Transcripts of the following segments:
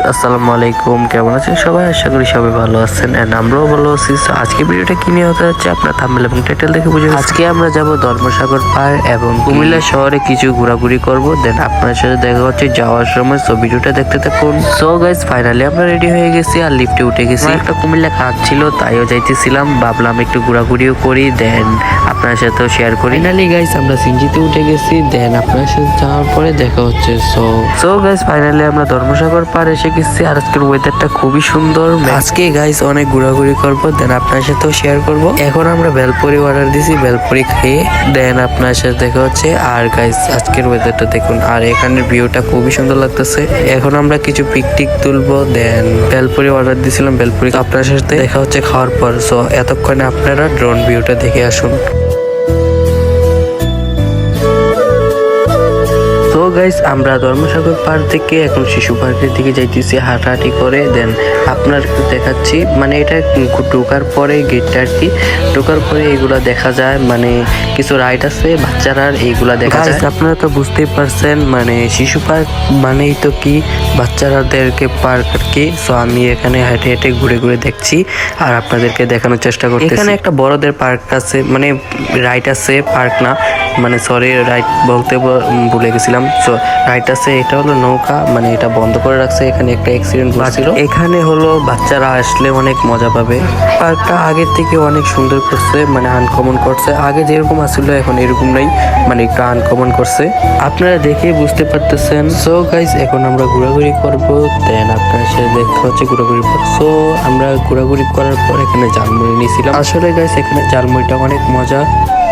আসসালামু আলাইকুম, কেমন আছেন সবাই? আশা করি সবাই ভালো আছেন এন্ড আমরাও ভালো আছি। তো আজকে ভিডিওটা কি নিয়ে হতে যাচ্ছে আপনার থাম্বনেল এবং টাইটেল দেখে বুঝে গেছেন। আজকে আমরা যাব ধর্মসাগর পার এবং কুমিল্লা শহরে কিছু ঘোরাঘুরি করব, দেন আপনার সাথে দেখা হচ্ছে যাওয়ার সময়। সো ভিডিওটা দেখতে থাকুন। সো গাইস, ফাইনালি আমরা রেডি হয়ে গেছি আর লিফটে উঠে গেছি। একটা কুমিল্লা কাজ ছিল, তাইও যাইতেছিলাম, ভাবলাম একটু ঘোরাঘুরিও করি, দেন আপনার সাথেও শেয়ার করি। ফাইনালি গাইস আমরা সিনজিতে উঠে গেছি, দেন আপনার সাথে যাওয়ার পরে দেখা হচ্ছে। সো গাইস ফাইনালি আমরা ধর্মসাগর পার এসে গেছি আর আজকের ওয়েদারটা খুবই সুন্দর। আজকে গাইস অনেক ঘোরাঘুরি করবো, দেন আপনার সাথেও শেয়ার করব। এখন আমরা ভেলপুরি অর্ডার দিছি, ভেলপুরি খেয়ে দেন আপনার সাথে দেখা হচ্ছে। আর গাইস আজকের ওয়েদারটা দেখুন, আর এখানের ভিউটা খুবই সুন্দর লাগতেছে। এখন আমরা কিছু পিকটিক তুলবো, দেন ভেলপুরি অর্ডার দিছিলাম, ভেলপুরি আপনার সাথে দেখা হচ্ছে খাওয়ার পর। সো এতক্ষণে আপনারা ড্রোন ভিউটা দেখে আসুন। তো গাইস আমরা ধর্মসাগর পার্ক থেকে এখন শিশু পার্কের দিকে যাইতেছি হাঁটাহাঁটি করে। দেন আপনার দেখাচ্ছি, মানে এটা ঢোকার পরে গেটটা আর কি, ঢোকার পরে এগুলা দেখা যায়, মানে কিছু রাইড আছে বাচ্চারা, এইগুলা দেখা যায়। আপনারা তো বুঝতেই পারছেন, মানে শিশু পার্ক মানেই তো কি বাচ্চাদেরকে পার্ক আর কি। সো আমি এখানে হেঁটে হেঁটে ঘুরে ঘুরে দেখছি আর আপনাদেরকে দেখানোর চেষ্টা করতেছি। এখানে একটা বড়দের পার্ক আছে, মানে রাইড আছে, পার্ক না, মানে সরি রাইড বলতে ভুলে গেছিলাম। সো রাইড আছে, এটা হলো নৌকা, মানে এটা বন্ধ করে রাখছে, এখানে একটা অ্যাক্সিডেন্ট হয়েছিল। এখানে হলো বাচ্চারা আসলে অনেক মজা পাবে। পার্কটা আগের থেকে অনেক সুন্দর করছে, মানে আনকমন করছে। আগে যেরকম আসছিল এখন এরকম নাই, মানে একটু আনকমন করছে, আপনারা দেখে বুঝতে পারতেছেন। সো গাইস এখন আমরা ঘোরাঘুরি করবো, দেন আপনার সাথে দেখা হচ্ছে ঘোরাঘুরি পর। সো আমরা ঘোরাঘুরি করার পর এখানে জালমুড়ি নিয়েছিলাম। আসলে গাইস এখানে জালমুড়িটা অনেক মজা।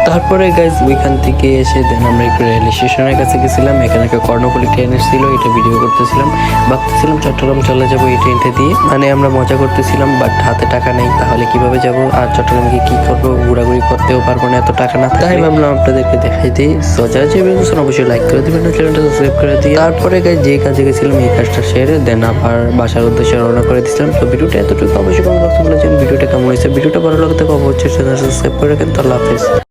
তারপরে গাইজ ওইখান থেকে এসে দেন আমরা একটু রেল স্টেশনের কাছে গেছিলাম। এখানে একটা কর্ণফুলী ট্রেন এসেছিল, এটা ভিডিও করতেছিলাম। ভাবতেছিলাম চট্টগ্রাম চলে যাবো এই ট্রেনটা দিয়ে, মানে আমরা মজা করতেছিলাম, বাট হাতে টাকা নেই, তাহলে কিভাবে যাব? আর চট্টগ্রামে গিয়ে কি করবো, ঘোরাঘুরি করতেও পারবো না এত টাকা না। তাই ভাবলাম আপনাদেরকে দেখাই দিই। সোজা যে অবশ্যই লাইক করে দিবেন, চ্যানেলটা সাবস্ক্রাইব করে দিই। তারপরে গাইজ যে কাজে গেছিলাম এই কাজটা সেরে দেন আবার বাসার উদ্দেশ্যে রওনা করে দিয়েছিলাম। তো ভিডিওটা এতটুকু, অবশ্যই কমেন্ট বক্সে বলেছেন ভিডিওটা কেমন হয়েছে। ভিডিওটা ভালো লাগতে অবশ্যই চ্যানেল সাবস্ক্রাইব করে রাখেন। তো আল্লাহ হাফেজ।